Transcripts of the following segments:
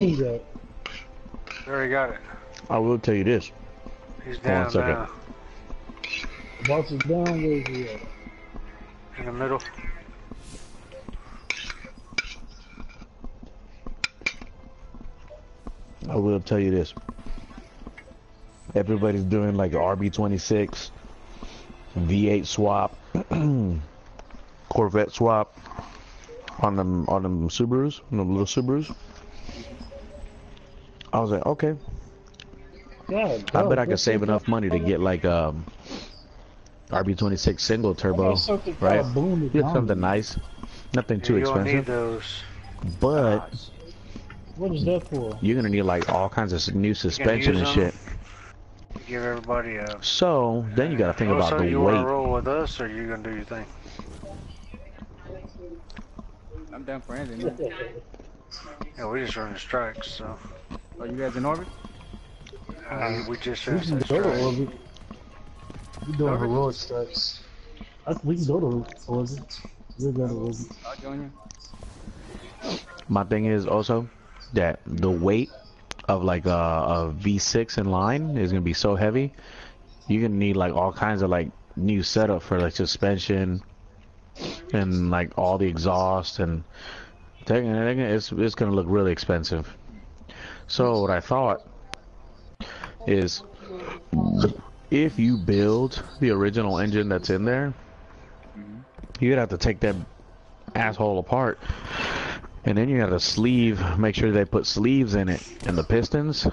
that. Already got it. I will tell you this. He's Hold on a down second. now. Boss is down, where is he at? In the middle. I will tell you this. Everybody's doing like a RB26, V8 swap, Corvette swap on them Subarus, on them little Subarus. I was like, okay. God, I bet I could save enough money to get like RB26 single turbo, right? Get something nice, nothing too You don't need expensive. those. But what is that for? you're gonna need like all kinds of new suspension and use shit. Give everybody a... So then you gotta think about So the you want to weight. roll with us, or you gonna do your thing? I'm down for anything. Yeah, we just running strikes, so... Are you guys in orbit? we just We finished can that go to strike. orbit. We doing heroic strikes. We can go to orbit. We'll go to orbit. I'll join you. My thing is also that the weight of like a V6 in line is gonna be so heavy. You're gonna need like all kinds of like new setup for like suspension and like all the exhaust, and it's gonna look really expensive. So what I thought is, if you build the original engine that's in there, you'd have to take that asshole apart, and then you got to sleeve, make sure they put sleeves in it, in the pistons,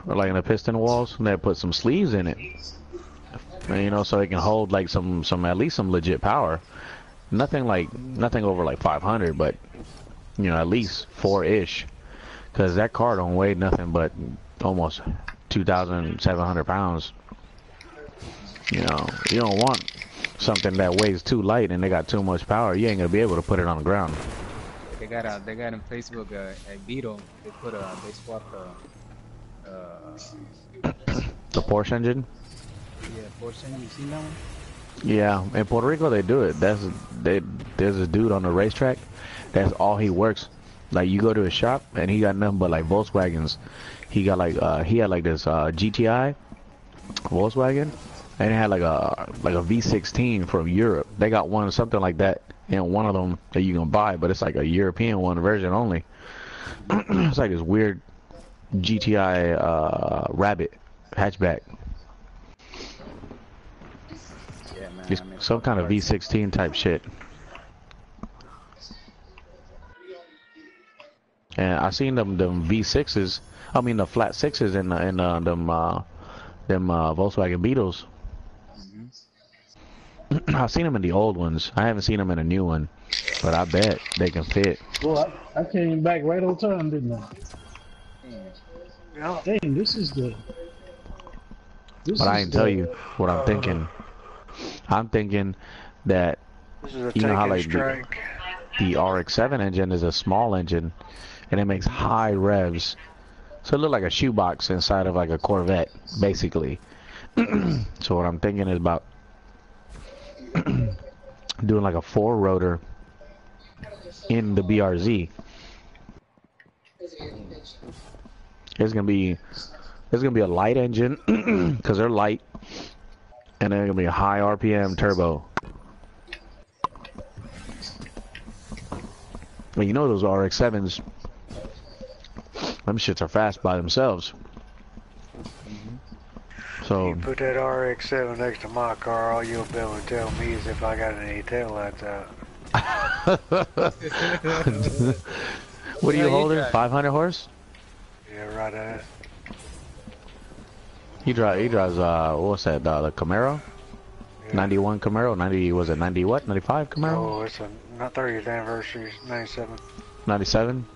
or like in the piston walls, and they put some sleeves in it, and, you know, so it can hold like some at least some legit power. Nothing over like 500, but you know, at least 4-ish, because that car don't weigh nothing but almost 2,700 pounds. You know, you don't want something that weighs too light and they got too much power. You ain't gonna be able to put it on the ground. They got on Facebook at Beetle. They swapped The Porsche engine. yeah, Porsche. You seen that one? Yeah, in Puerto Rico they do it. There's a dude on the racetrack. That's all he works. Like, you go to his shop and he got nothing but like Volkswagens. He got like he had like this GTI Volkswagen, and it had like a V16 from Europe. They got one something like that in one of them that you can buy, but it's like a European one version only. It's like this weird GTI Rabbit hatchback. Yeah, man. It's some kind of V16 type shit. And I seen them V6s. I mean the flat sixes in them Volkswagen Beetles. I've seen them in the old ones. I haven't seen them in a new one, but I bet they can fit. Well, I came back right on time, didn't I? Yeah. Dang, this is the. But I didn't tell you what I'm thinking. I'm thinking that, This is a you know how like strike. the RX-7 engine is a small engine, and it makes high revs. So it looks like a shoebox inside of like a Corvette, basically. So what I'm thinking is about doing like a 4-rotor in the BRZ. It's gonna be a light engine because they're light, and then it's gonna be a high RPM turbo. Well, you know those RX-7s, them shits are fast by themselves. So You put that RX-7 next to my car, all you'll be able to tell me is if I got any tail lights out. what are you holding? 500 horse? Yeah, right at it. He drives what's that? The Camaro? Yeah. 91 Camaro? 90, was it 90 what? 95 Camaro? Oh, it's a not 30th anniversary, 97. 97?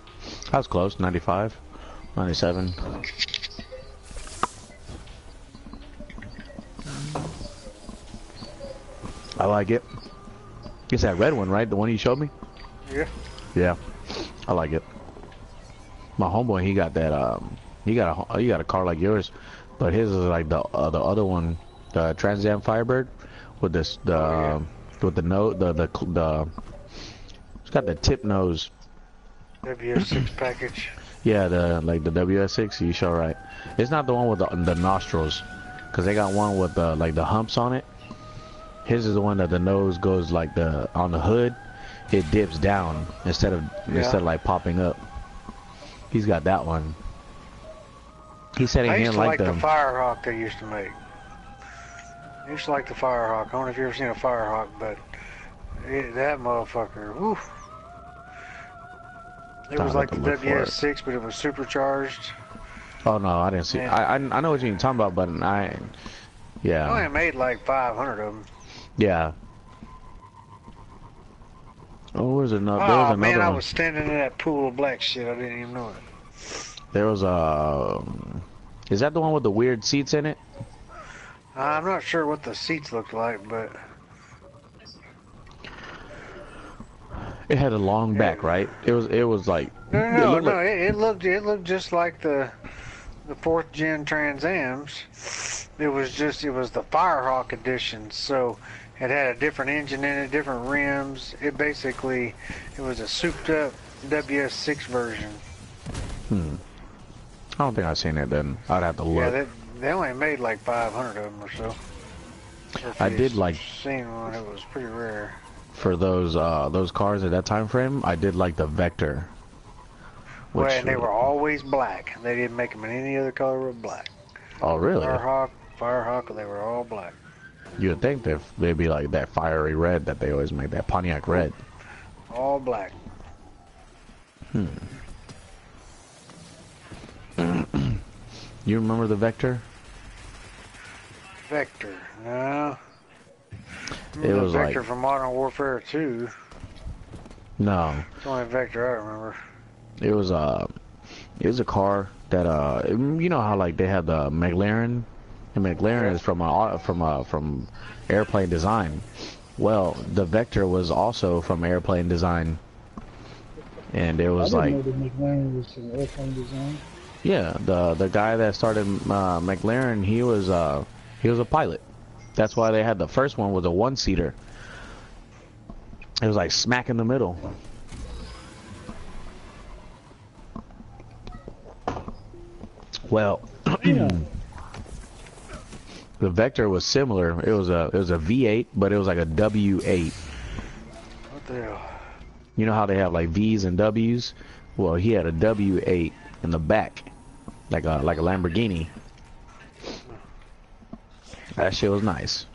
I was close. 95, 97. I like it. It's that red one, right? The one you showed me? Yeah. Yeah, I like it. My homeboy, he got that. He got a car like yours, but his is like the other one, the Trans Am Firebird, with this with the nose, the it's got the tip nose. WS6 package. Yeah, the like the WS6. You sure right? It's not the one with the nostrils, cause they got one with the like the humps on it. His is the one that the nose goes like the on the hood. It dips down instead of like popping up. He's got that one. He said he I used didn't to like the them. Firehawk they used to make. I used to like the Firehawk. I don't know if you've ever seen a Firehawk, but that motherfucker, woo. It was like the WS6, but it was supercharged. Oh no, I didn't see. And I know what you're talking about, but yeah. I only made like 500 of them. Yeah. Oh, there was another Oh man, I one. was standing in that pool of black shit. I didn't even know it. There was a. Is that the one with the weird seats in it? I'm not sure what the seats looked like, but it had a long back, right? It was like. No. It looked just like the 4th gen Trans Ams. It was the Firehawk edition, so it had a different engine in it, different rims. It was a souped up WS6 version. I don't think I've seen it. Then I'd have to look. Yeah, they only made like 500 of them or so. I did like. Seen one. It was pretty rare. For those cars at that time frame, I did like the Vector. Well, and they were always black. They didn't make them in any other color but black. Oh, really? Firehawk, they were all black. You would think that they'd be like that fiery red that they always make, that Pontiac red. All black. You remember the Vector? Vector, no. It was Vector like from Modern Warfare 2. no. It's the only Vector I remember. It was a car that you know how like they had the McLaren, and McLaren is from airplane design. Well, the Vector was also from airplane design, and it was I like didn't know that McLaren was from airplane design. yeah, the guy that started McLaren, he was a pilot. That's why they had the first one was a one-seater. It was like smack in the middle. Well, the Vector was similar. It was a V8, but it was like a W8. What the hell? You know how they have like V's and W's? Well, he had a W8 in the back, like a Lamborghini. That shit was nice.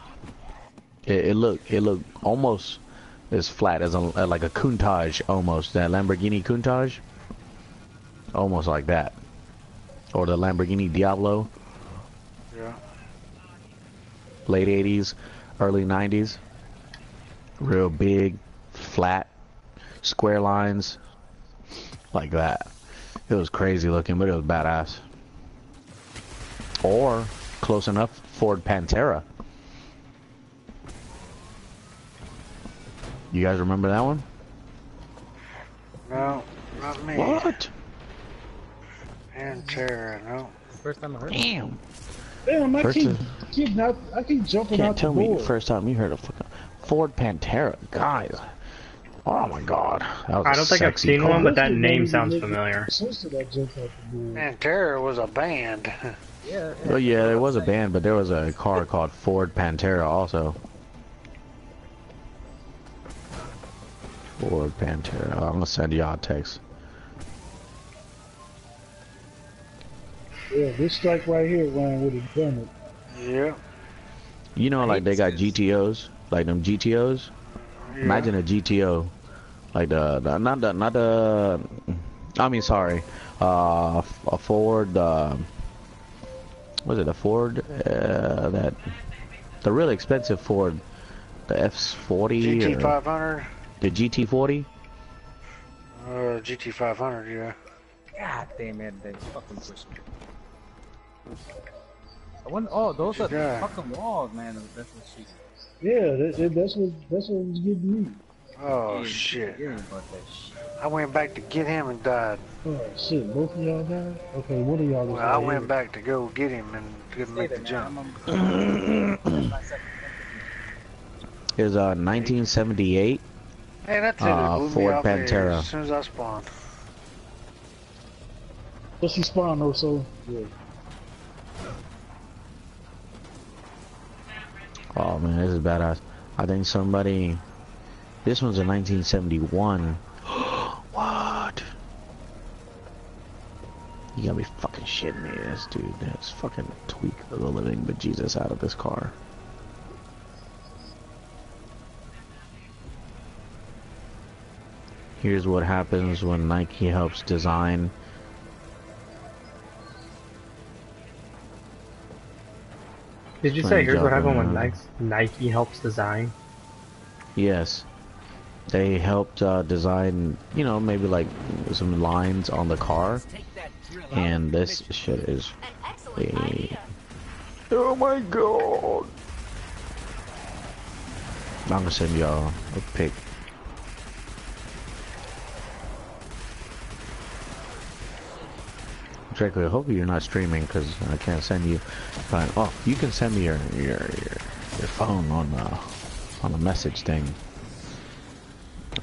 It looked almost as flat as like a Countach, almost that Lamborghini Countach, almost like that, or the Lamborghini Diablo. Yeah. Late 80s, early 90s. Real big, flat, square lines, like that. It was crazy looking, but it was badass. Or close enough, Ford Pantera. You guys remember that one? No, not me. What? Pantera, no. First time I heard. Damn. Damn, I First keep jumping Can't out tell the me board. first time you heard of fucking Ford Pantera, guys. Oh my god. That was I a don't think I've sexy seen car. one, but that Listen, name baby, sounds baby. familiar. Since that I jumped out the board. Pantera was a band. Yeah. Well, yeah, there was a band, but there was a car called Ford Pantera also. Ford Pantera. I'm gonna send y'all a text. Yeah, this strike right here, Ryan, would have done it. Yeah. You know, like they got GTOs, like them GTOs. Yeah. Imagine a GTO, like not the. I mean, sorry, a Ford. Was it a Ford? The really expensive Ford, the F40 or GT500. the GT40. GT500, yeah. God damn it, they fucking pushed me. Those are the Yeah. fucking walls, man. That's what she. Yeah, that's what was getting me. Oh, Yeah, shit. hearing about that shit. I went back to get him and died. Oh shit, both of y'all died? Okay, one of y'all was Well, I right went here. back to go get him and couldn't make the jump. It was 1978. Hey, that's it. It blew me Ford off the air Pantera. as soon as I spawned. But she spawned though, so yeah. Oh man, this is badass. I think somebody. This one's a 1971. What? You gotta be fucking shitting me, this dude. That's fucking tweak of the living bejesus out of this car. Here's what happens when Nike helps design. Did you say here's what happened when Nike helps design? Yes. They helped design, you know, maybe like some lines on the car. And this shit is a... Oh my god! I'm gonna send y'all a pic. Draco, I hope you're not streaming because I can't send you. But oh, you can send me your phone on the message thing.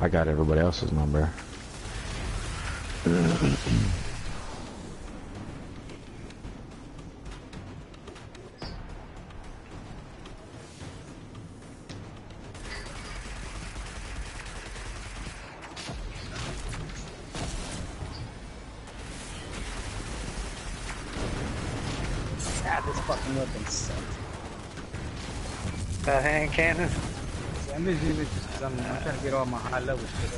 I got everybody else's number. This fucking weapon sucks. That hand cannon? I'm just using it just 'cause I'm trying to get all my high level shit.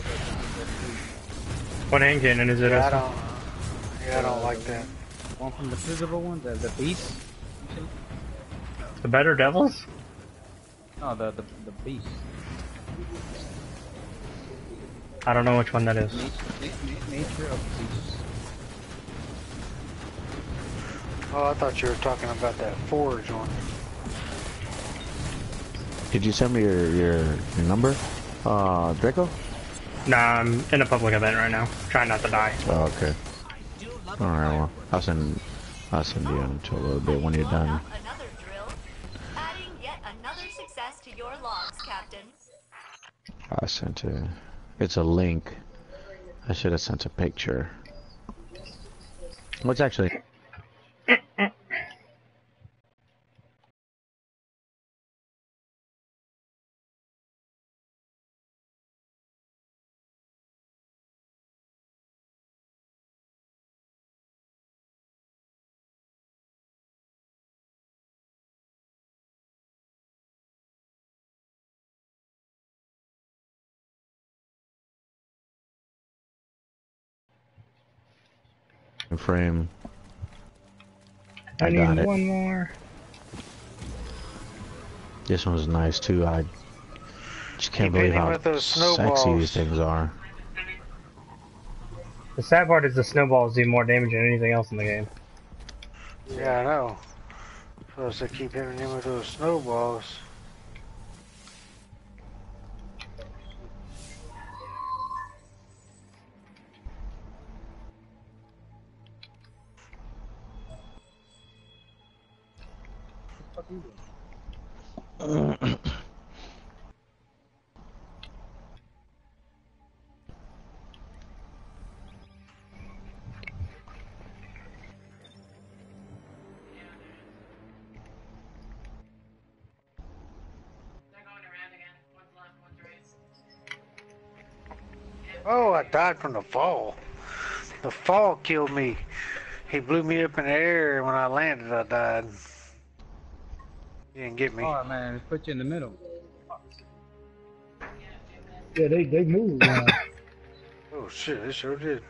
What hand cannon is it? Yeah, I don't like that. One from the physical one, the beast. The Better Devils? No, the beast. I don't know which one that is. Nature of beasts. Oh, I thought you were talking about that Forge one. Did you send me your number, Draco? Nah, I'm in a public event right now. Trying not to die. Oh, okay. All right, well, I'll send you into a little bit when you're done. Another drill, adding yet another success to your logs, Captain. I sent it. It's a link. I should have sent a picture. What's actually? Frame. I got need it. one more. This one's nice too. I just can't Keep believe hitting how with those sexy snowballs. these things are. The sad part is the snowballs do more damage than anything else in the game. Yeah, I know. Supposed to keep hitting him with those snowballs. What the fuck you doing? Oh, I died from the fall. The fall killed me. He blew me up in the air, and when I landed, I died. He didn't get me. Oh man, it's put you in the middle. Yeah, they moved. Oh shit, it sure did.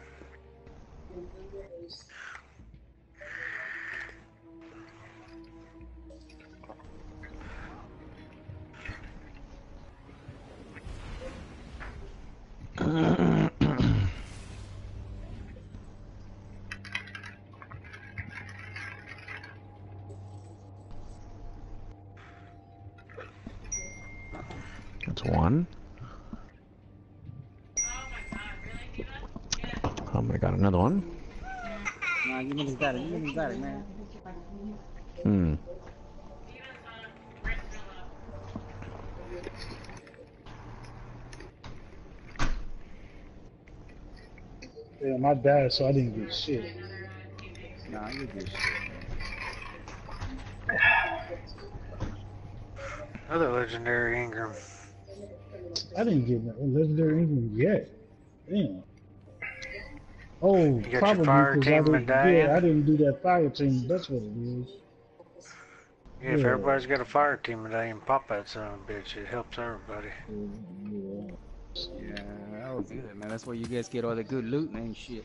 That's one. Oh, I got another one. Nah, you niggas got it. You niggas got it, man. Hmm. Yeah, my dad, so I didn't get shit. Nah, you good shit, man. Another legendary Ingram. I didn't get no legendary Ingram yet. Damn. Oh, You got your probably fire because team medallion. I didn't do that fire team. That's what it is. Yeah, if everybody's got a fire team medallion, pop that son of a bitch. It helps everybody. Yeah, that was good, man. That's where you guys get all the good loot and shit.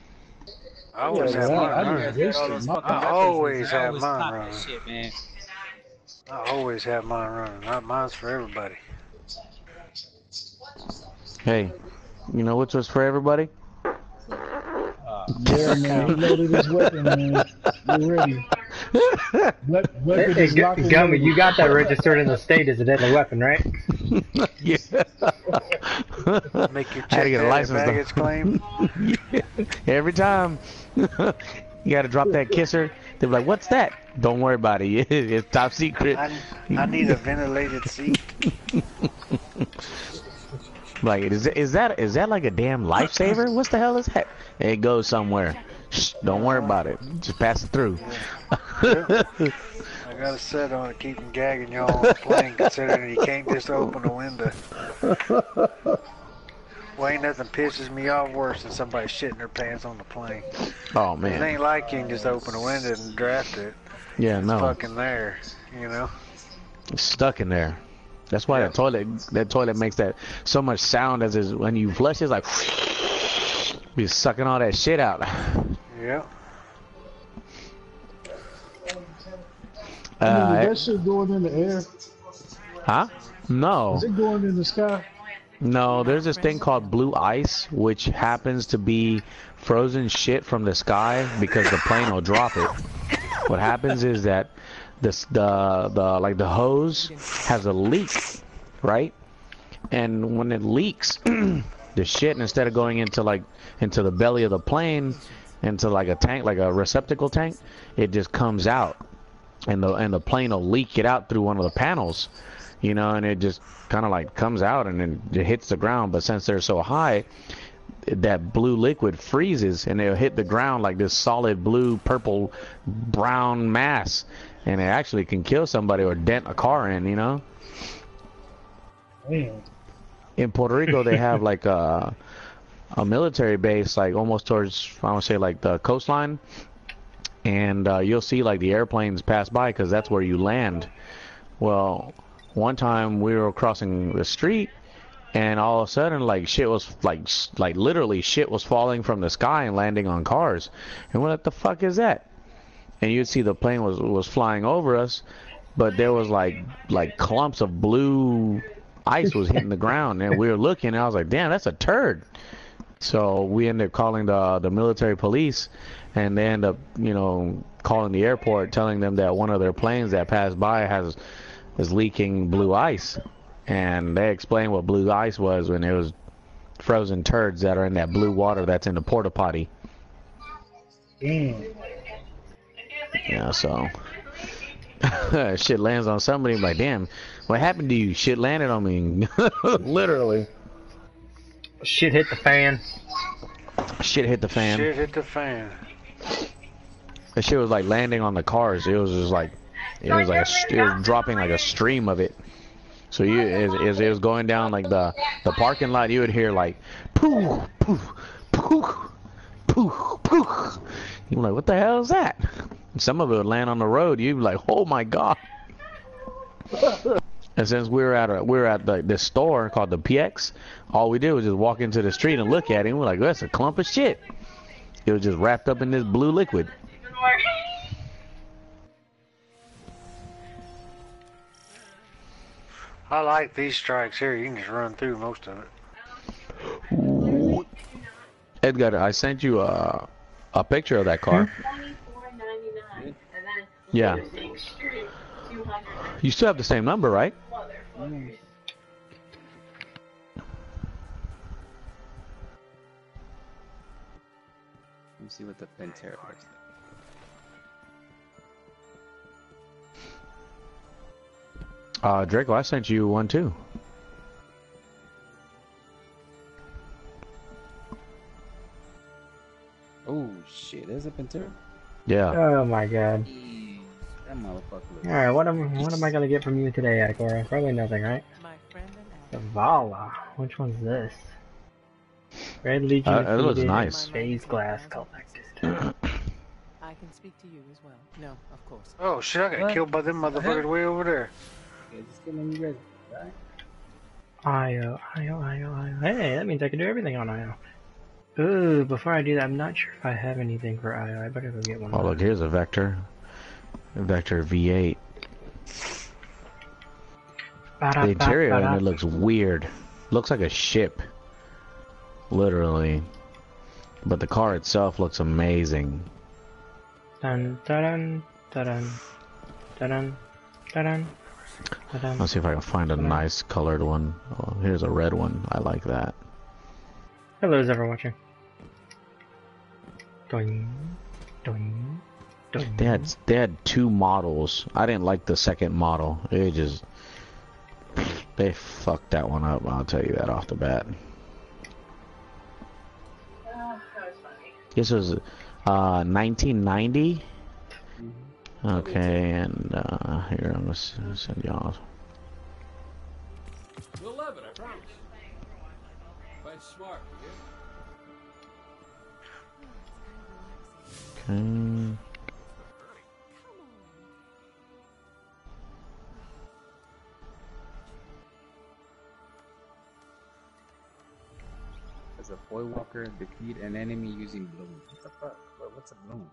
I always have well, mine I running. just Get all wasted those my fucking I weapons. always have always mine pop that running. shit, man. I always have mine running. Mine's for everybody. Hey, you know what's for everybody? Yeah, man, he loaded his weapon, man. You ready? Weapon is locked and Gummy, loaded. you got that registered in the state as a deadly weapon, right? Yeah. Make your I had to check get a that license baggage though. claim. Yeah. Every time. You gotta drop that kisser. They're like, "What's that?" Don't worry about it. It's top secret. I need a ventilated seat. Like, is that like a damn lifesaver? What the hell is that? It goes somewhere. Shh, don't worry about it. Just pass it through. Yeah. I got a set on it, keeping gagging y'all on the plane, considering you can't just open a window. Well, ain't nothing pisses me off worse than somebody shitting their pants on the plane. Oh It man. ain't like you can just open a window and draft it. Yeah, It's no. fucking there, you know? It's stuck in there. That's why Yeah. that toilet makes that so much sound as is when you flush. It's like you're sucking all that shit out. Yeah. I mean, is that shit going in the air? Huh? No. Is it going in the sky? No, there's this thing called blue ice, which happens to be frozen shit from the sky because the plane will drop it. What happens is that the hose has a leak, right? And when it leaks, the shit, instead of going into the belly of the plane, into like a tank, like a receptacle tank, it just comes out, and the plane will leak it out through one of the panels, you know, and it just kind of like comes out and then it hits the ground. But since they're so high, that blue liquid freezes and it'll hit the ground like this solid blue, purple, brown mass, and it actually can kill somebody or dent a car in, you know. Damn. In Puerto Rico, they have like a military base, like almost towards, I want to say, like the coastline, and you'll see like the airplanes pass by because that's where you land. Well, one time we were crossing the street, and all of a sudden, like shit was like literally shit was falling from the sky and landing on cars, and what the fuck is that? And you'd see the plane was flying over us, but there was like clumps of blue ice was hitting the ground, and we were looking, and I was like, damn, that's a turd. So we ended up calling the military police, and they end up, you know, calling the airport, telling them that one of their planes that passed by is leaking blue ice. And they explained what blue ice was when it was frozen turds that are in that blue water that's in the porta potty. Damn. Yeah, so shit lands on somebody, like, damn, what happened to you? Shit landed on me. Literally. Shit hit the fan. Shit hit the fan. Shit hit the fan. That shit was like landing on the cars. It was just like, it was dropping like a stream of it. So as it was going down like the parking lot, you would hear like poof, poof, poof, poof, poof. You're like, what the hell is that? And some of it would land on the road. You'd be like, oh my god. And since we were at this store called the PX, all we did was just walk into the street and look at it. And we're like, that's a clump of shit. It was just wrapped up in this blue liquid. I like these strikes here. You can just run through most of it. Edgar, I sent you a picture of that car. Yeah. You still have the same number, right? Let me see what the Pantera looks like. Draco, I sent you one too. Oh shit, there's a Pantera? Yeah. Oh my god. Jeez, that motherfucker looks Alright, what am I gonna get from you today, Ikora? Probably nothing, right? My friend and ally. Zavala. Which one's this? Red Legion It looks defeated. nice. Phase glass collected. I can speak to you as well. No, of course. Oh shit! I got What? killed by them motherfuckers way over there. Yeah, just get when you ready, right? IO. Hey, that means I can do everything on IO. Ooh, before I do that, I'm not sure if I have anything for IO. I better go get one. Oh look, here's a Vector. A Vector V8. The interior in it looks weird. Looks like a ship. Literally. But the car itself looks amazing. Dun dun dun dun dun dun. Let's see if I can find a nice colored one. Oh, here's a red one. I like that. Hello, is everyone watching? Doing, doing, doing. They had two models. I didn't like the second model. They fucked that one up. I'll tell you that off the bat. This was 1990. Okay, and here I'm gonna send y'all. You'll love it, I promise. Fight smart, yeah? Okay. As a boy walker, defeat an enemy using bloom. What the fuck? What's a bloom?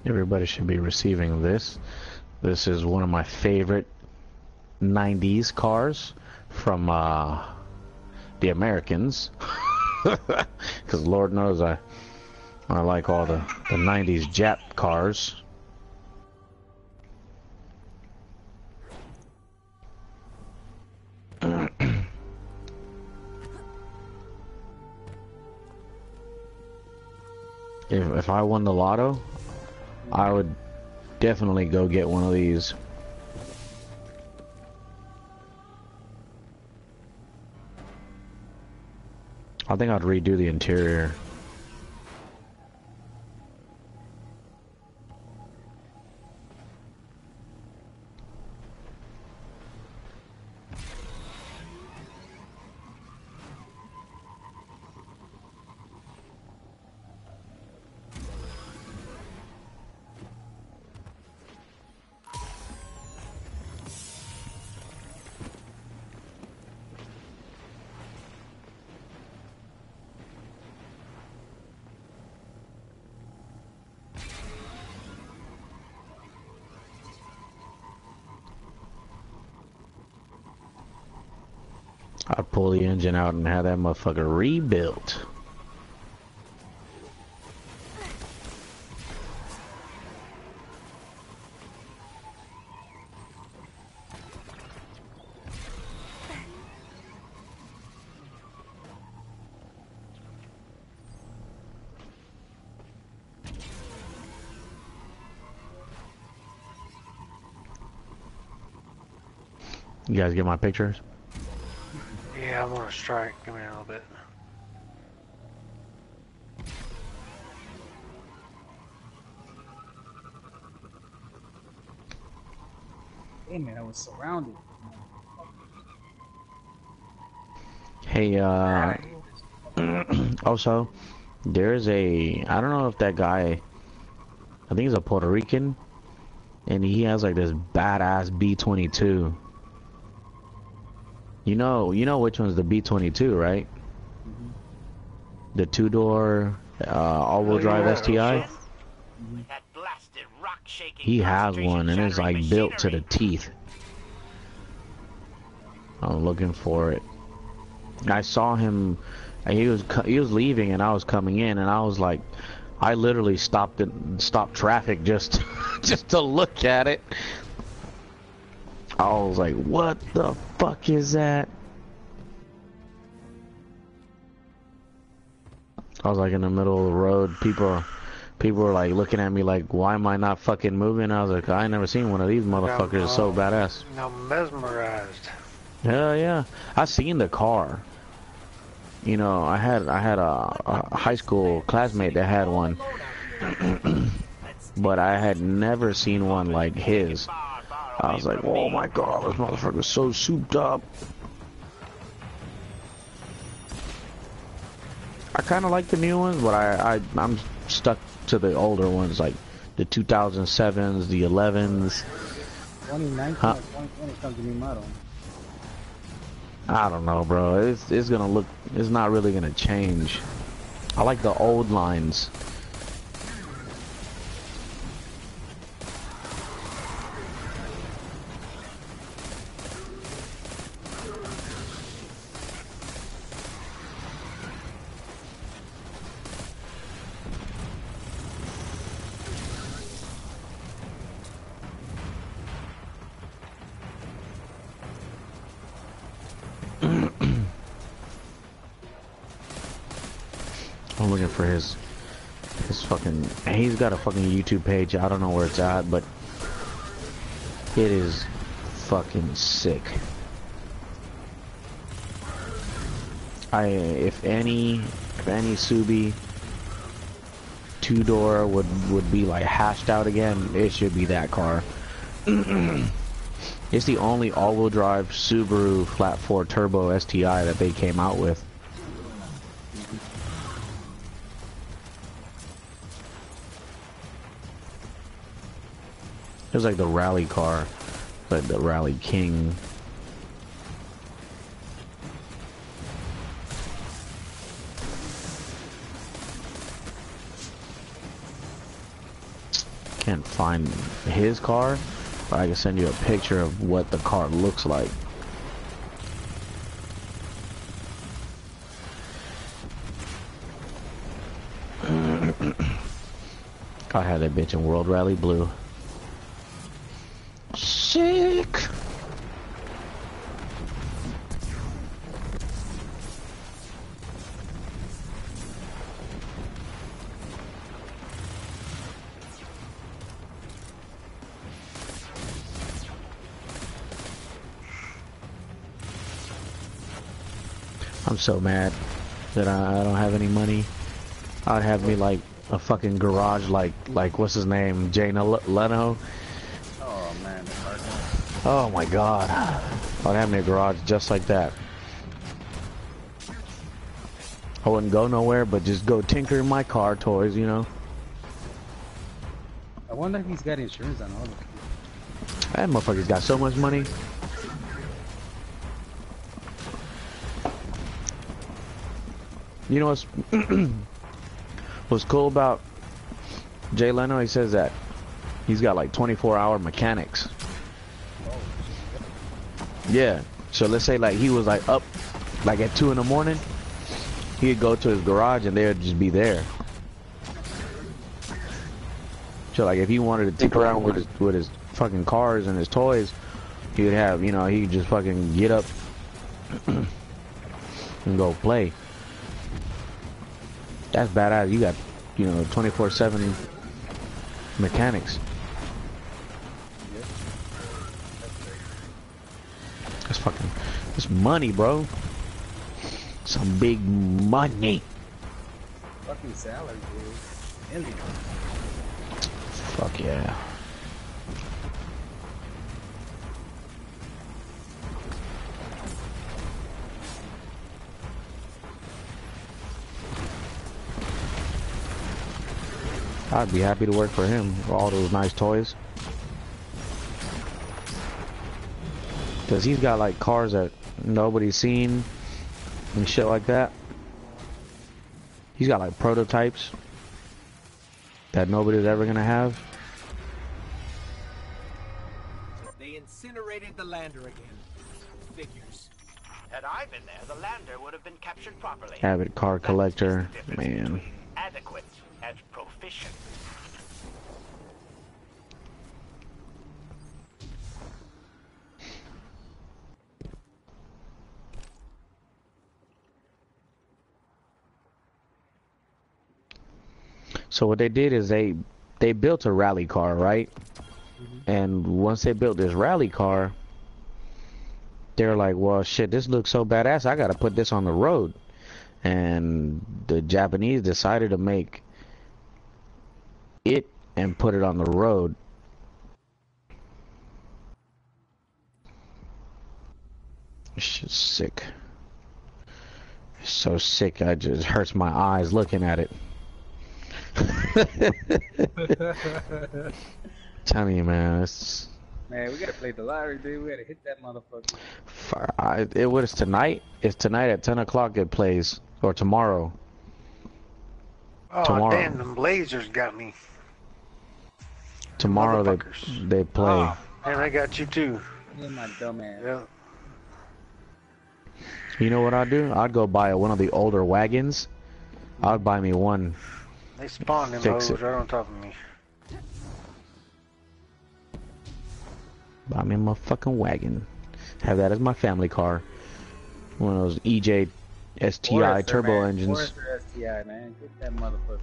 Everybody should be receiving this. This is one of my favorite 90s cars from the Americans. Because Lord knows I like all the 90s Jap cars. If I won the lotto, I would definitely go get one of these. I think I'd redo the interior. I'd pull the engine out and have that motherfucker rebuilt. You guys get my pictures? Yeah, I'm gonna strike. Give me a little bit. Hey man, I was surrounded. Hey, also, there's I don't know if that guy, I think he's a Puerto Rican, and he has like this badass B-22. You know which one's the B-22, right? Mm-hmm. The two-door, all-wheel drive STI? That blasted rock-shaking He has one, and it's like built to the machinery. teeth. I'm looking for it. I saw him. He was leaving, and I was coming in, and I was like, I literally stopped traffic just just to look at it. I was like, what the fuck is that? I was like in the middle of the road. People were like looking at me like, why am I not fucking moving? I was like, I ain't never seen one of these motherfuckers. It's so badass. I'm mesmerized. Hell yeah. I seen the car. You know, I had a high school classmate that had one. But I had never seen one like his. I was like, oh my god, this motherfucker's so souped up. I kind of like the new ones, but I'm stuck to the older ones, like the 2007s, the 11s. 2019 or 2020 comes a new model. I don't know, bro. It's gonna look. It's not really gonna change. I like the old lines. I'm looking for his fucking. He's got a fucking YouTube page. I don't know where it's at, but it is fucking sick. If any Subi two-door would be like hashed out again, it should be that car. It's the only all-wheel drive Subaru flat 4 turbo STI that they came out with. It was like the rally car, like the Rally King. Can't find his car, but I can send you a picture of what the car looks like. I had that bitch in World Rally Blue. Sick. I'm so mad that I don't have any money. I'd have me like a fucking garage like what's his name, Jay Leno. Oh man, the car. Oh my god. I'd have me a garage just like that. I wouldn't go nowhere but just go tinker in my car toys, you know. I wonder if he's got insurance on all of them. That motherfucker's got so much money. You know what's cool about Jay Leno? He says that he's got like 24-hour mechanics. Yeah. So let's say like he was like up like at 2 in the morning, he'd go to his garage and they'd just be there. So like if he wanted to tinker around with his fucking cars and his toys, he would have, you know, he'd just fucking get up and go play. That's badass. You got, you know, 24/7 mechanics. That's fucking, that's money, bro. Some big money. Fucking salary, dude. Million. Fuck yeah. I'd be happy to work for him for all those nice toys. Cause he's got like cars that nobody's seen and shit like that. He's got like prototypes that nobody's ever gonna have. They incinerated the lander again. Figures. Had I been there, the lander would have been captured properly. Avid car collector, man. Adequate and proficient. So what they did is they built a rally car, right? And once they built this rally car, they're like, well, shit, this looks so badass, I gotta put this on the road. And the Japanese decided to make it and put it on the road. It's just sick. It's so sick, it just hurts my eyes looking at it. Telling you, man, it's... Man, we gotta play the lottery, dude. We gotta hit that motherfucker. What is tonight? It's tonight at 10 o'clock it plays. Or tomorrow. Oh, tomorrow. Damn, them lasers got me. Tomorrow they play. Oh, and they got you too. Yeah, my dumb ass. Yeah. You know what I'd do? I'd go buy one of the older wagons. I'd buy me one. They spawned them Fix hoes it. right on top of me. Buy me a motherfucking wagon. Have that as my family car. One of those EJ STI turbo engines. Forester STI, man. Get that motherfucker.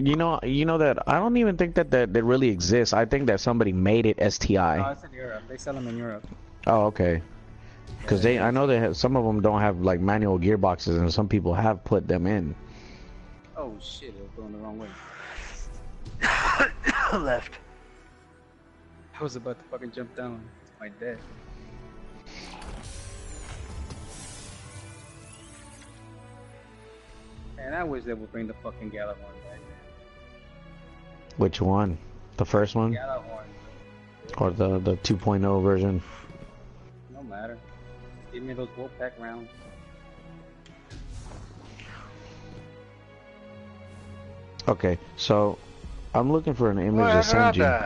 You know that I don't even think that really exists. I think that somebody made it STI. No, it's in Europe. They sell them in Europe. Oh, okay. Because I know they have, some of them don't have like manual gearboxes, and some people have put them in. Oh shit, it was going the wrong way. Left. I was about to fucking jump down to my death. Man, I wish they would bring the fucking Gjallarhorn back. Which one? The first one? Gjallarhorn. Or the 2.0 version? No matter. Give me those Wolfpack rounds. Okay, so I'm looking for an image to send you.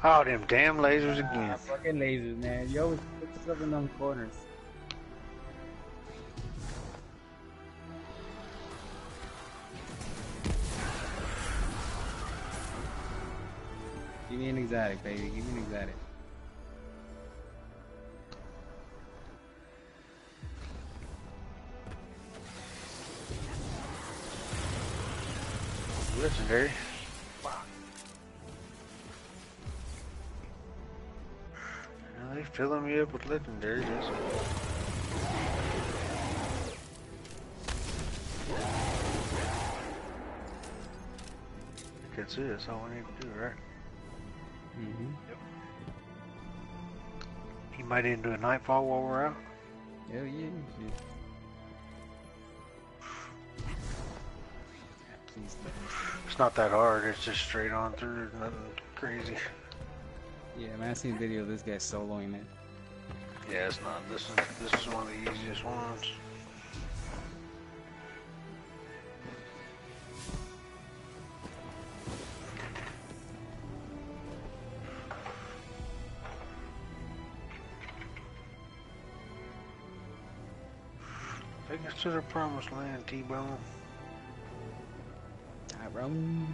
Oh, them damn lasers again. Fucking lasers, man. You always put yourself in them corners. Give me an exotic, baby. Give me an exotic. Legendary. Now they filling me up with legendaries. That's it. That's all we need to do, right? Mm-hmm. Yep. You might even do a nightfall while we're out. Hell yeah. Please, It's not that hard. It's just straight on through. There's nothing crazy. yeah, man, I seen a video of this guy soloing it. Yeah, it's not. This is one of the easiest ones. Take us to the promised land, T-Bone. Tyrone.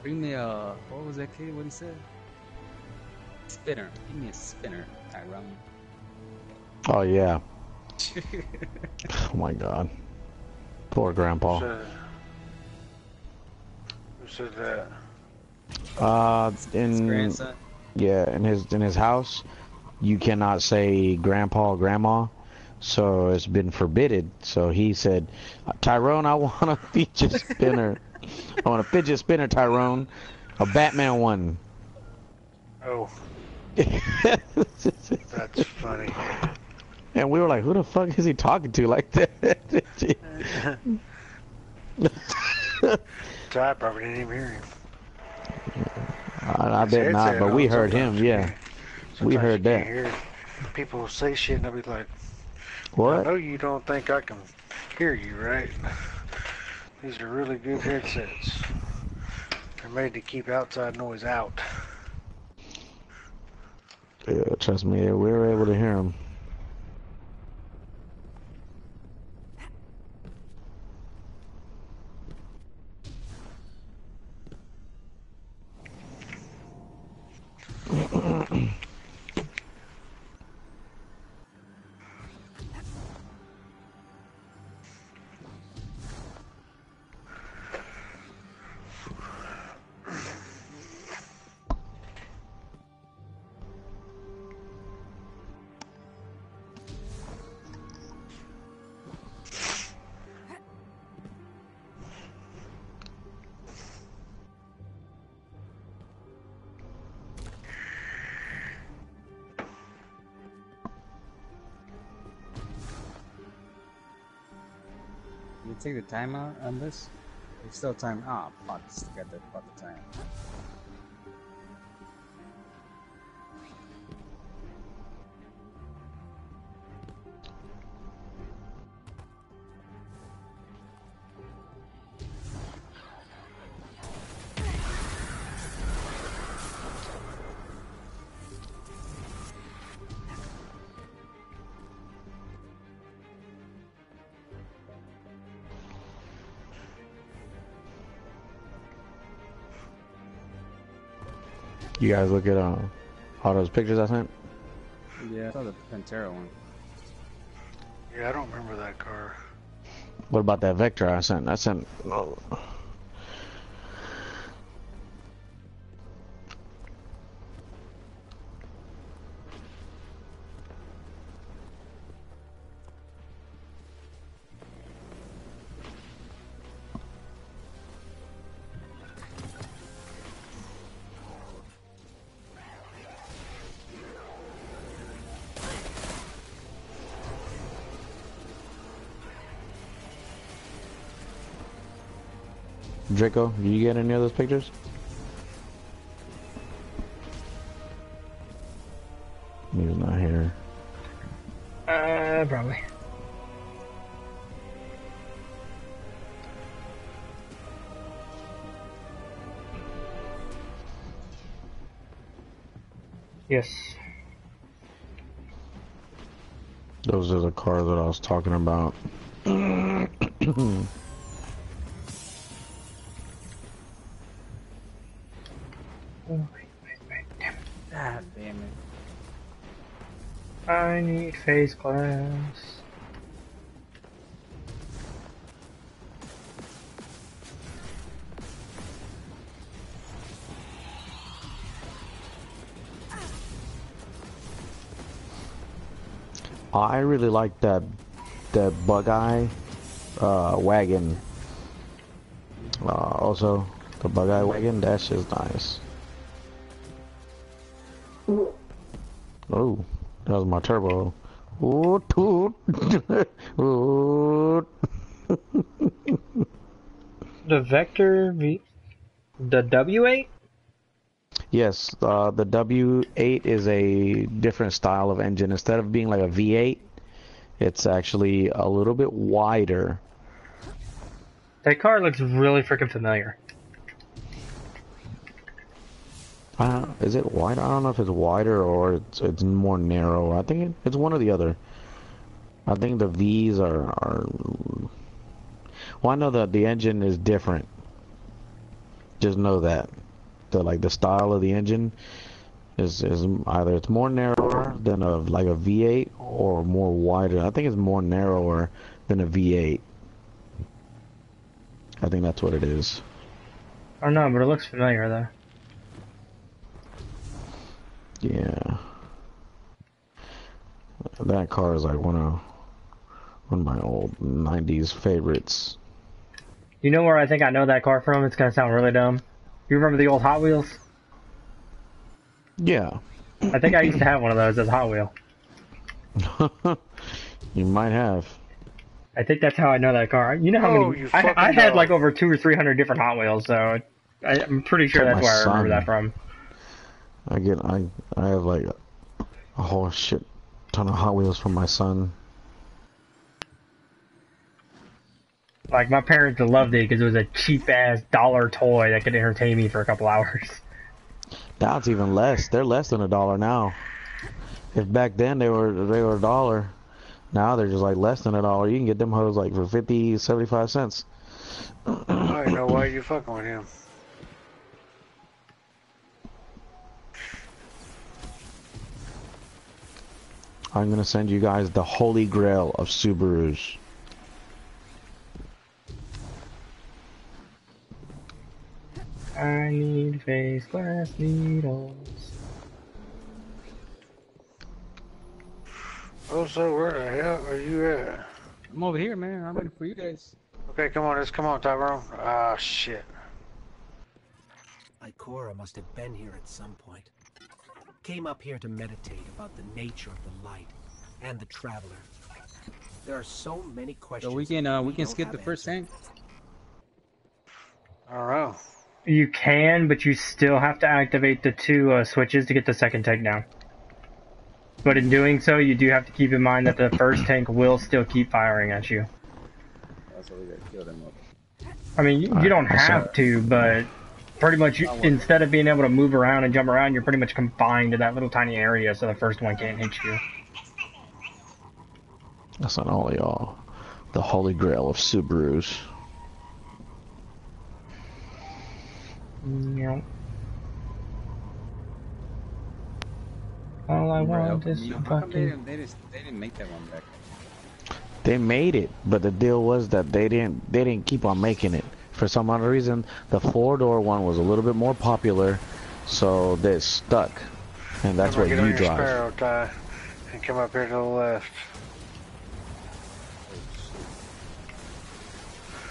Bring me a, what was that kid? What he said? Spinner. Give me a spinner, Tyrone. Oh yeah. Oh my god. Poor grandpa. Who said that? His In grandson. yeah, in his house, you cannot say grandpa or grandma, so it's been forbidden. So he said, Tyrone, I want a fidget spinner. I want a fidget spinner, Tyrone, a Batman one. Oh. That's funny. And we were like, who the fuck is he talking to like that? So I probably didn't even hear him. I bet not, but we heard him, yeah. We heard you that. can't hear people say shit and I'll be like, I What? know you don't think I can hear you, right? These are really good headsets. They're made to keep outside noise out. Yeah, trust me, we were able to hear him. You take the timer on this? It's still time. Ah, fuck. Still got the fucking time. You guys look at all those pictures I sent? Yeah, I saw the Pantera one. Yeah, I don't remember that car. What about that Vectra I sent? Oh. Draco, did you get any of those pictures? He's not here. Probably. Yes. Those are the cars that I was talking about. God damn it. I need face glass. I really like that Bug-Eye wagon. Also, the Bug-Eye wagon, that's just nice. Oh, that was my turbo. Ooh, toot. Ooh. The Vector V... The W8? Yes, the W8 is a different style of engine. Instead of being like a V8, it's actually a little bit wider. That car looks really freaking familiar. Is it wider? I don't know if it's wider or it's more narrow. I think it's one or the other. I think the V's are... Well, I know that the engine is different. Just know that. The style of the engine is either it's more narrower than a V8 or more wider. I think it's more narrower than a V8. I think that's what it is. I don't know, but it looks familiar though. Yeah. That car is like one of my old 90s favorites. You know where I think I know that car from? It's gonna sound really dumb. You remember the old Hot Wheels? Yeah. I think I used to have one of those as a Hot Wheel. You might have. I think that's how I know that car. You know how many... I had like over 200 or 300 different Hot Wheels, so I'm pretty sure that's where I remember that from. I have like a whole shit ton of Hot Wheels from my son. Like, my parents loved it because it was a cheap-ass dollar toy that could entertain me for a couple hours. Now it's even less. They're less than $1 now. If back then they were $1, now they're just like less than $1. You can get them hoes like for 50, 75 cents. I don't know why you fucking with him. I'm gonna send you guys the holy grail of Subarus. I need face glass needles. Oh, so where the hell are you at? I'm over here, man. I'm waiting for you guys. Okay, come on, Tyrone. Ah, shit. Ikora must have been here at some point. Came up here to meditate about the nature of the light and the traveler. There are so many questions. So we can skip the first tank. I don't know. You can, but you still have to activate the two switches to get the second tank down. But in doing so, you do have to keep in mind that the first tank will still keep firing at you. So we gotta kill them up. I mean, you don't have to, but pretty much instead of being able to move around and jump around, you're pretty much confined to that little tiny area, so the first one can't hit you. That's not all y'all. The holy grail of Subarus. Yep. All I want is fucking... They didn't make that one back. They made it, but the deal was that they didn't keep on making it. For some other reason, the 4-door one was a little bit more popular, so they stuck. And that's what you drive. Sparrow, Ty, and come up here to the left.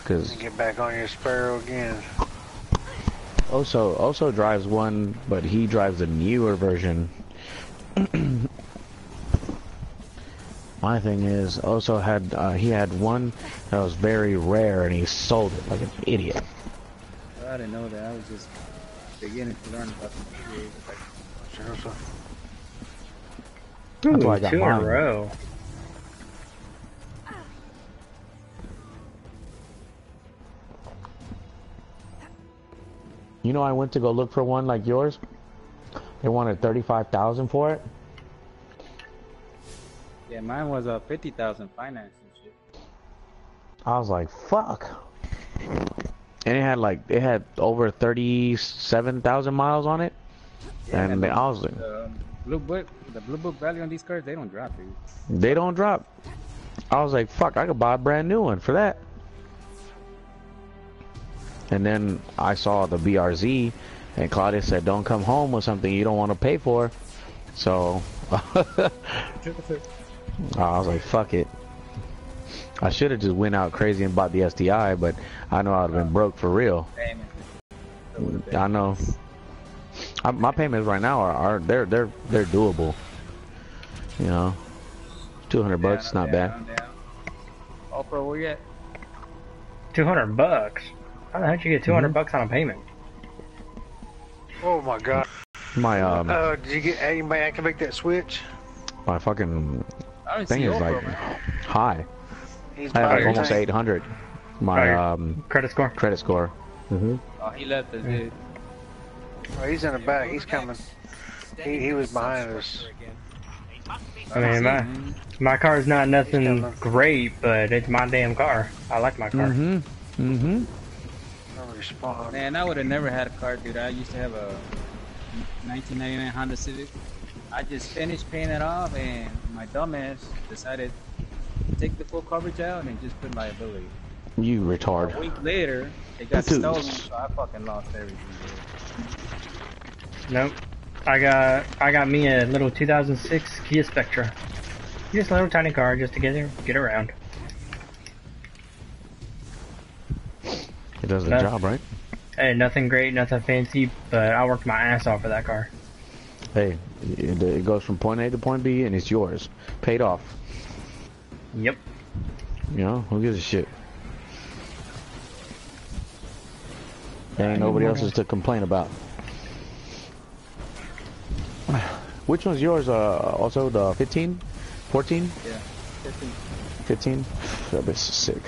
And get back on your Sparrow again. Also drives one, but he drives a newer version. My thing is, also he had one that was very rare, and he sold it like an idiot. I didn't know that. I was just beginning to learn about the PDAs. Ooh, that's why I got 2 in mine. a row. You know, I went to go look for one like yours. They wanted $35,000 for it. Yeah, mine was 50,000 finance and shit. I was like, fuck. And it had over 37,000 miles on it. Yeah, and I was like, the blue book value on these cars, they don't drop, dude. they don't drop. I was like, fuck, I could buy a brand new one for that. And then I saw the BRZ, and Claudia said, don't come home with something you don't want to pay for. So I was like, fuck it. I should have just went out crazy and bought the STI, but I know I'd have been broke for real. I know. My payments right now are they're doable. You know, $200, not bad. Oh, bro, where you at? $200. How the heck did you get $200 on a payment? Oh my god. My did you get anybody activate that switch? my fucking I thing is like high. He's I have by like your almost tank. 800. My credit score. credit score. Oh, he left us, dude. Oh, he's in the back. He's coming. He was behind us. I mean, my car's not nothing great, but it's my damn car. I like my car. Man, I would have never had a car, dude. I used to have a 1999 Honda Civic. I just finished paying it off, and my dumbass decided to take the full coverage out and just put liability. You retard. A week later, it got stolen, so I fucking lost everything, dude. Nope. I got me a little 2006 Kia Spectra. Just a little tiny car just to get around. It does the job, right? Hey, nothing great, nothing fancy, but I worked my ass off for that car. Hey, it goes from point A to point B, and it's yours, paid off. Yep. You know, who gives a shit? There ain't nobody else's to complain about. Which one's yours? Also the 15, 14? Yeah, 15. 15. That bitch is sick.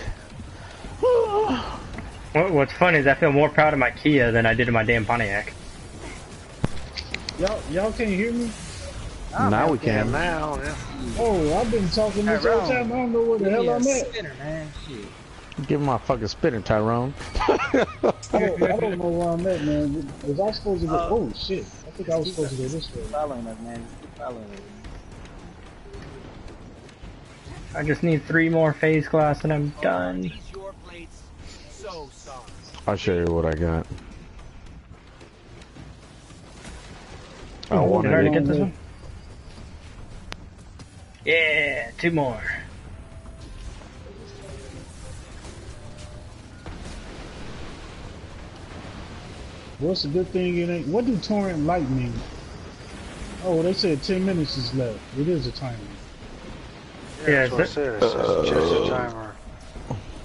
What's funny is I feel more proud of my Kia than I did of my damn Pontiac. Y'all can't hear me? Now we can. Now, yeah. Oh, I've been talking this whole time. I don't know where the hell I'm at. Spinner, man. Shit. Give him my fucking spinner, Tyrone. I don't know where I'm at, man. Was I supposed to go? Oh shit! I think I was supposed to go this way. Following us, man. Keep following us. I just need 3 more phase glass and I'm done. I'll show you what I got. Did I already get this one? Yeah, 2 more. What's the good thing it ain't? What do torrent light mean? Oh, they said 10 minutes is left. It is a timer. That's what it says. It's just a timer.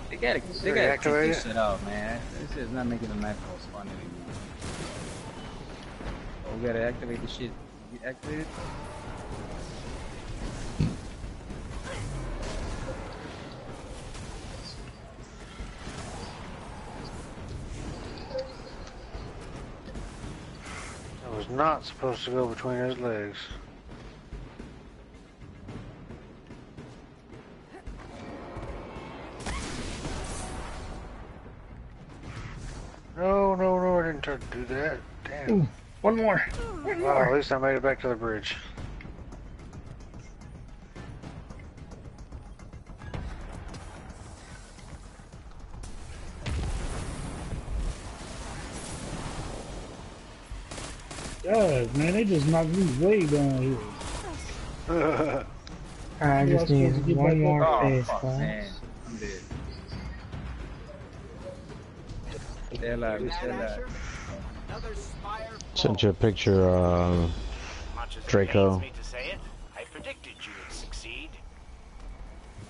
They gotta take this shit out, man. This is not making the map most fun anymore. Oh, we gotta activate the shit. You activate it? It was not supposed to go between his legs. No, I didn't try to do that. Damn. Ooh, one more. Well, at least I made it back to the bridge. God, man, they just knocked me way down here. I just need one more phase Man, class. I'm dead. Stay alive, stay alive. Sent you a picture, Much as it Draco. pains me to say it, I predicted you would succeed.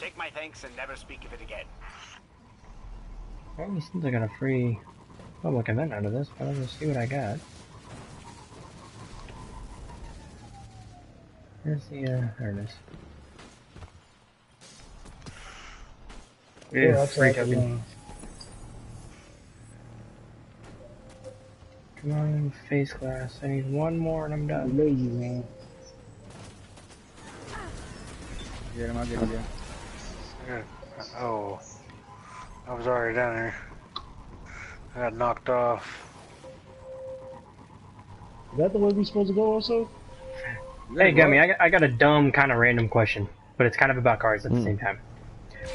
Take my thanks and never speak of it again. Well, it seems like I got a free public event out of this, but let's see what I got. Where's the, there it is. Yeah, Yeah, I free tried to token. Come on, face class. I need one more and I'm done. lazy, man. Get him, I'll get him, Good. Oh, I was already down there. I got knocked off. Is that the way we supposed to go also? Hey, Gummy, I got a dumb, kind of random question, but it's kind of about cards at the same time.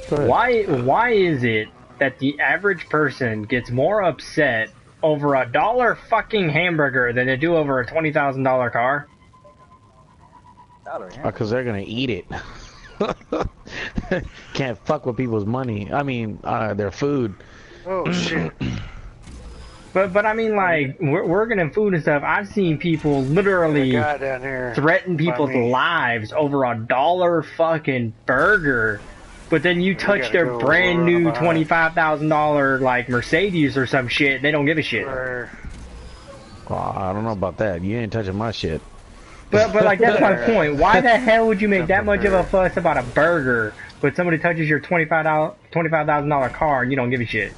Go ahead. Why is it that the average person gets more upset over a $1 fucking hamburger than they do over a $20,000 car? Because they're gonna eat it. Can't fuck with people's money. I mean, their food. Oh shit. But I mean, like, working in food and stuff, I've seen people literally The guy down here threaten by people's me. lives over a $1 fucking burger. But then you touch gotta their go brand around new behind. $25,000 like Mercedes or some shit, they don't give a shit. Where- Well, I don't know about that. You ain't touching my shit. But like that's my point. Why the hell would you make that much of a fuss about a burger, but somebody touches your $25,000 car and you don't give a shit?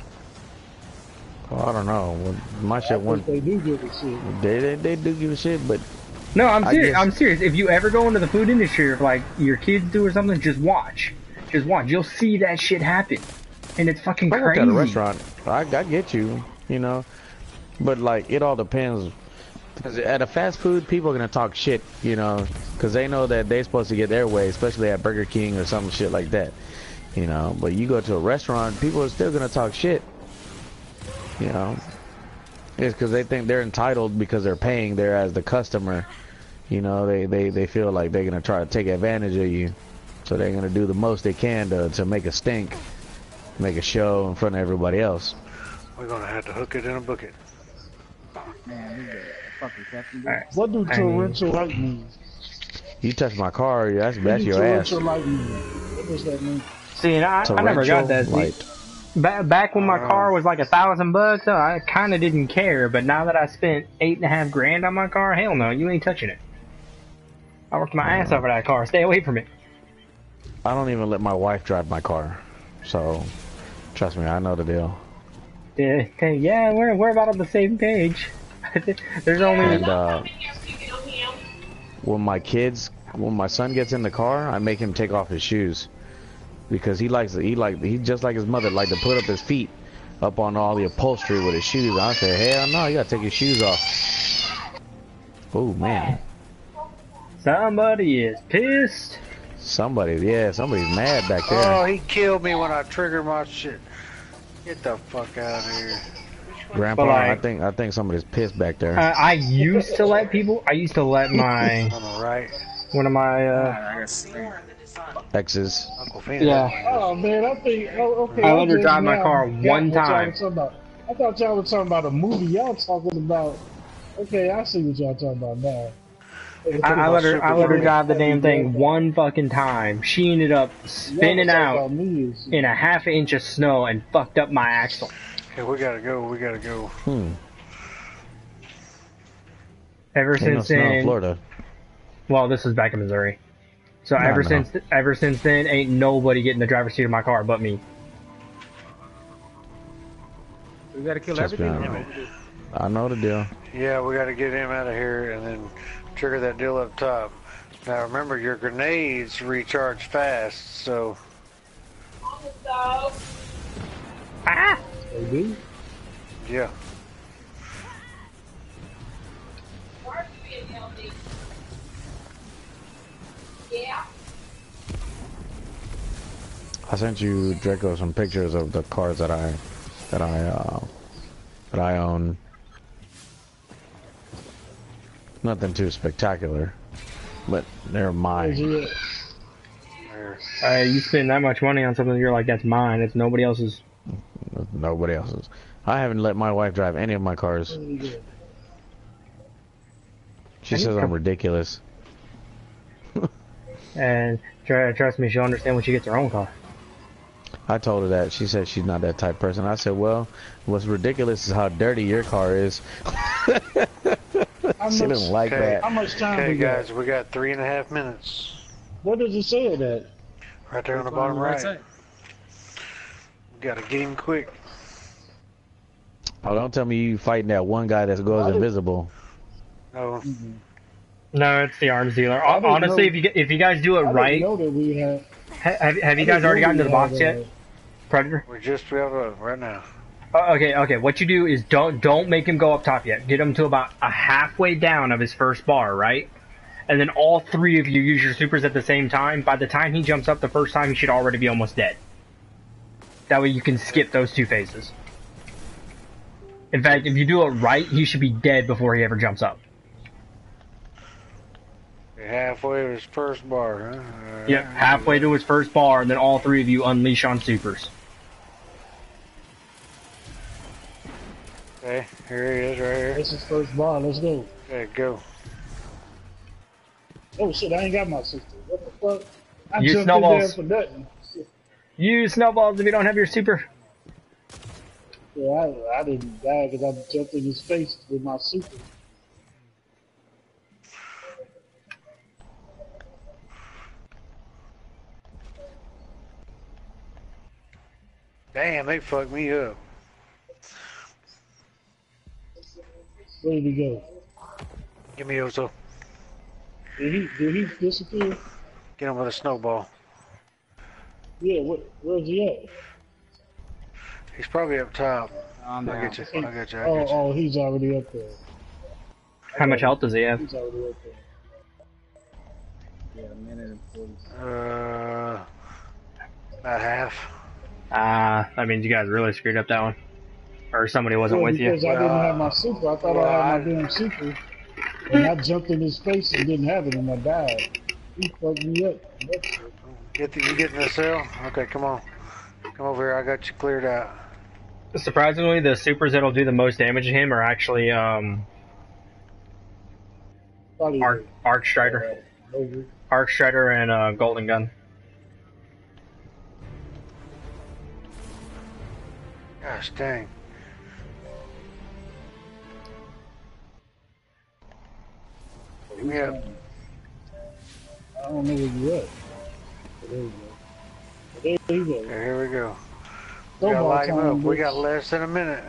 Well, I don't know. My shit went. They do give a shit. They do give a shit, but No, I'm I serious. guess- I'm serious. If you ever go into the food industry, if like your kids do or something, just watch. Just watch. You'll see that shit happen, and it's fucking I worked crazy. at a restaurant. I get you, you know, but like it all depends. Because at a fast food, people are gonna talk shit, you know, because they know that they're supposed to get their way, especially at Burger King or some shit like that, you know. But you go to a restaurant, people are still gonna talk shit, you know. It's because they think they're entitled because they're paying there as the customer, you know. They feel like they're gonna try to take advantage of you, so they're gonna do the most they can to make a stink, make a show in front of everybody else. We're gonna have to hook it and book it. Man, this is a fucking captain. Alright. What do torrential light mean? You touch my car, that's What do your ass. torrential light mean? What does that mean? See, and I never got that. See, Light. back when my car was like $1,000, I kind of didn't care. But now that I spent $8.5 grand on my car, hell no, you ain't touching it. I worked my ass off for that car. Stay away from it. I don't even let my wife drive my car, so trust me, I know the deal. Yeah, we're about on the same page. There's only And when my son gets in the car, I make him take off his shoes because he just like his mother, like to put up his feet up on all the upholstery with his shoes. I say, hell no, you gotta take your shoes off. Oh man, somebody is pissed. somebody's mad back Oh, there. he killed me when I triggered my shit. Get the fuck out of here. Grandpa, But, like, I think somebody's pissed back there. I used to let my On the right. one of my I got scared. Exes. Uncle Phoenix. yeah. Oh man, I think. Oh, okay. I let her just drive my now car got one what y'all time. was talking about. I thought y'all were talking about a movie. Y'all talking about. Okay, I see what y'all talking about now. I let her drive the damn thing one fucking time. She ended up spinning out in a half inch of snow and fucked up my axle. Okay, we gotta go. Ever Ain't no since snow in then, Florida. well, this is back in Missouri. So I ever know. since then, ain't nobody getting the driver's seat of my car but me. We gotta kill Trust me, everything. I know the deal. Yeah, we gotta get him out of here and then trigger that deal up top. Now remember, your grenades recharge fast, so... Ah! They do? Yeah. I sent you, Draco, some pictures of the cars that I own. Nothing too spectacular, but they're mine. You spend that much money on something, you're like, that's mine. It's nobody else's. Nobody else's. I haven't let my wife drive any of my cars. She says I'm ridiculous. And trust me, she'll understand when she gets her own car. I told her that. She said she's not that type of person. I said, well, what's ridiculous is how dirty your car is. She didn't like that. How much time Okay, we got? guys, we got 3.5 minutes. What does it say that? Right there on the bottom right. We gotta get him quick. Oh, don't tell me you fighting that one guy that goes invisible. No. No, it's the arms dealer. Honestly, if you guys do it right, know that we have. Have you guys already gotten to the box yet, Predator? We're just right now. Okay. What you do is don't make him go up top yet. Get him to about a halfway down of his first bar, right? And then all three of you use your supers at the same time. By the time he jumps up the first time, he should already be almost dead. That way you can skip those two phases. In fact, if you do it right, he should be dead before he ever jumps up. Halfway to his first bar, huh? Yep, halfway to his first bar, and then all three of you unleash on supers. Okay, here he is, right here. This is first bar. Let's go. Okay, go. Oh shit! I ain't got my sister. What the fuck? I Use jumped snowballs. in there for nothing. Use snowballs if you don't have your super. Yeah, I didn't die because I jumped in his face with my super. Damn, they fucked me up. Where did he go? Give me Ozo. Did he disappear? Get him with a snowball. Yeah, where's he at? He's probably up top. I'm I down. get you. I get you. Oh, he's already up there. How much health does he have? He's already up there. Yeah, a minute and 40. About half. That means you guys really screwed up that one. Or somebody wasn't with you. Because I didn't have my super. I thought I had my damn super. And I jumped in his face and didn't have it and I died. He fucked me up. You getting the cell? Okay, come on. Come over here. I got you cleared out. Surprisingly, the supers that'll do the most damage to him are actually Arc Strider. Arc Strider and Golden Gun. Gosh dang. Yeah. I don't know where you at. There you go. There you go. Okay, here we go. We Snowball gotta light him time, up. We bitch. got less than a minute.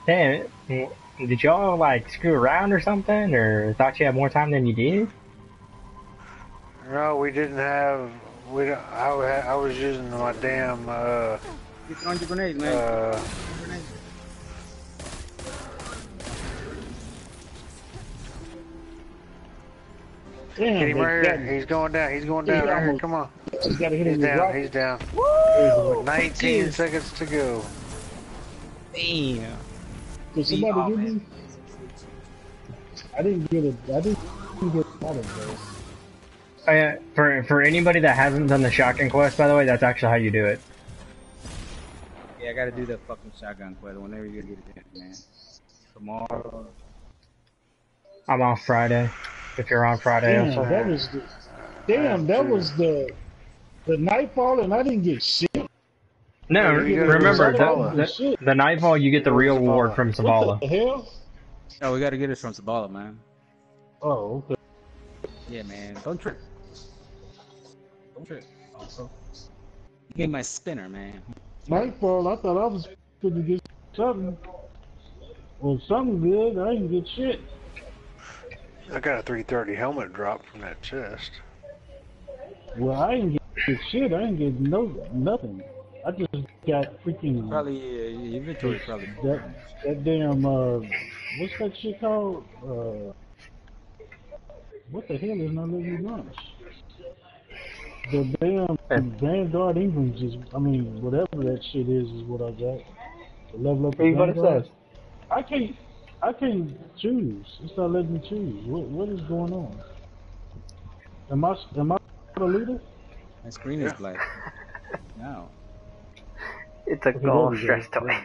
Damn it. Did y'all like screw around or something? Or thought you had more time than you did? No, we didn't have. I was using my damn. You throw your grenades, man. Damn, Get him they right got here. me. He's going down. He's going Yeah, down he right here. almost- Come on. Just gotta hit him He's with down. rock. He's down. Woo! 19 seconds to go. Damn. Did somebody get me? I didn't get it. I didn't get out of there. For anybody that hasn't done the shotgun quest, by the way, that's actually how you do it. Yeah, I gotta do the fucking shotgun quest whenever you get it, man. Tomorrow. I'm off Friday. If you're on Friday, Damn, also. that was the. Damn, that was the Nightfall, and I didn't get shit. No, you gotta remember do Zavala. the Nightfall, you get the real Zavala. reward from What Zavala. the hell? Oh, we gotta get it from Zabala, man. Oh, okay. Yeah, man. Don't trip. Don't trip. Also, give me my spinner, man. Nightfall, I thought I was gonna get something. Or something good, I didn't get shit. I got a 330 helmet drop from that chest. Well, I didn't get shit, I didn't get nothing. I just got freaking... Probably your inventory probably. That damn, what's that shit called? What the hell is not letting me launch? The damn Vanguard Ingrams is, I mean, whatever that shit is what I got. The level up the What it Vanguard. says. I can't choose. It's not letting me choose. What is going on? Am I the leader? My screen is black. No. It's a goal stress toy.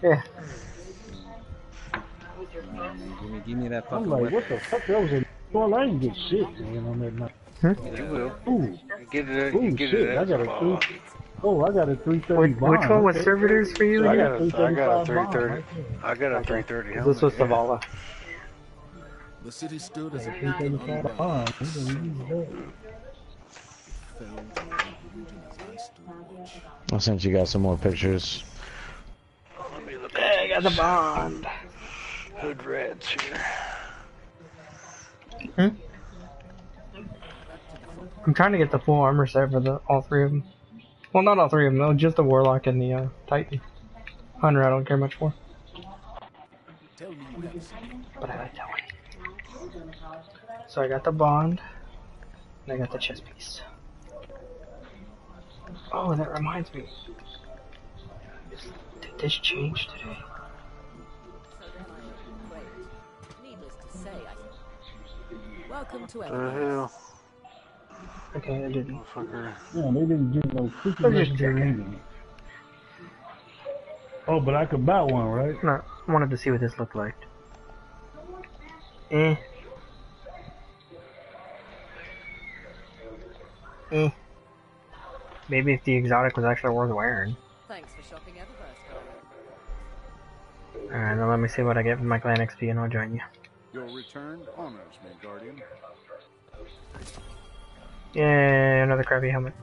Yeah. Man, give me that I'm fucking like, weapon. what the fuck? That was a... Well, I didn't get shit, man, on that night. You will. Ooh. Get it. Ooh, You get shit. it. I got a 3... Oh, I got a 330 bomb. Which one was okay. servitors for you? I again? got a 330. Right I got a 330 helmet. This was Zavala. The city stood as a 335 bomb. I sent you guys some more pictures. Let me look I got the bond. Hood rats here. I'm trying to get the full armor set for all three of them. Well, not all three of them, though. Just the Warlock and the Titan. Hunter, I don't care much for. But I like that one. So I got the bond. And I got the chest piece. Oh, that reminds me. Did this change today? Needless to say, welcome to The hell? Okay, I didn't. Motherfucker. Yeah, they didn't give no I'm freaking just checking. Oh, but I could buy one, right? No, I wanted to see what this looked like. Eh. Maybe if the exotic was actually worth wearing. Thanks for shopping Eververse. Alright, then let me see what I get from my clan XP and I'll join you. Your return honors me, Guardian. Yeah, another crappy helmet.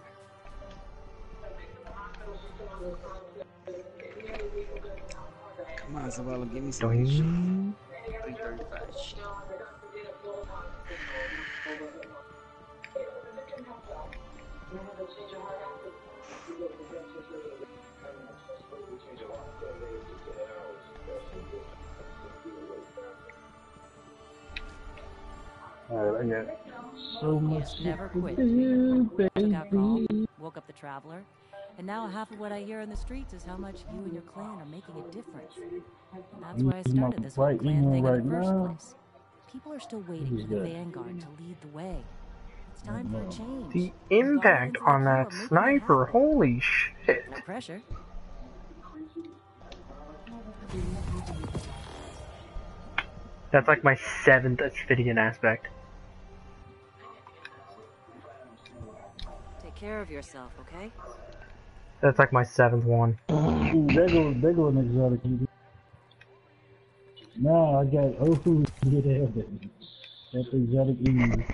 Come on, Zabala, give me some shit. 335 shit. Alright, I got so much Never shit quit. to do, Took out Gaul, baby. woke up the Traveler, and now half of what I hear in the streets is how much you and your clan are making a difference. And that's why I started this whole clan thing in the first place. People are still waiting for the Vanguard to lead the way. It's time for a change. The impact on that sniper, holy shit. No pressure. That's like my 7th Asphidian aspect. Take care of yourself, okay? That's like my 7th one. Ooh, there go an exotic. Now I got get that. That's exotic eating.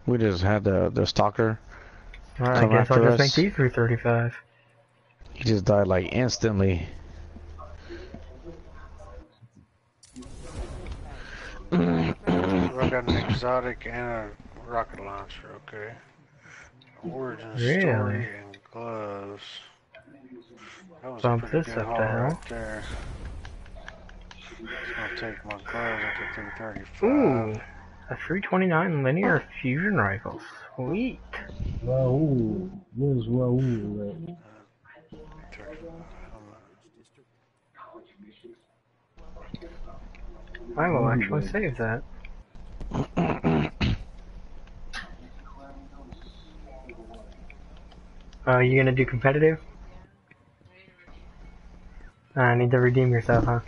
We just had the stalker Alright, I come guess I'll after just make us. these 335. He just died like instantly. I got an exotic and a rocket launcher, okay. Origin Really? story and gloves. That was Bump a pretty this good up haul to hell. right there. It's gonna take my gloves up to 335. Ooh, a 329 linear fusion rifle. Sweet. Raoul. Where's Raoul at? I will actually save that. You gonna do competitive? I need to redeem yourself, huh?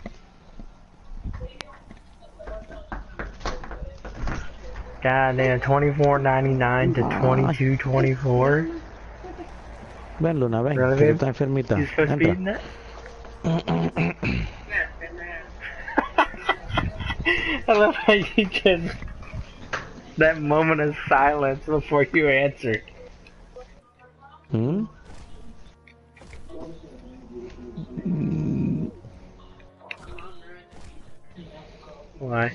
God damn, $24.99 to $22.24. Ven, Luna, ven. Really, Que tú babe? estás enfermita. You supposed to be Entra. eating that? I love how you just... That moment of silence before you answered. Hmm? Why? I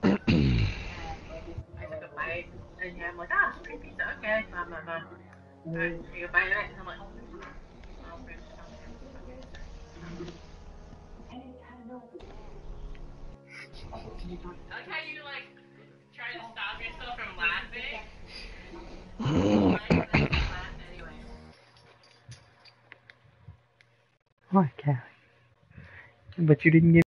took a bite, and I'm like, ah, free pizza, okay. Alright, take a bite of it, and I'm like, I'll finish I like how you, like, try to stop yourself from laughing. Why, Callie? But you didn't give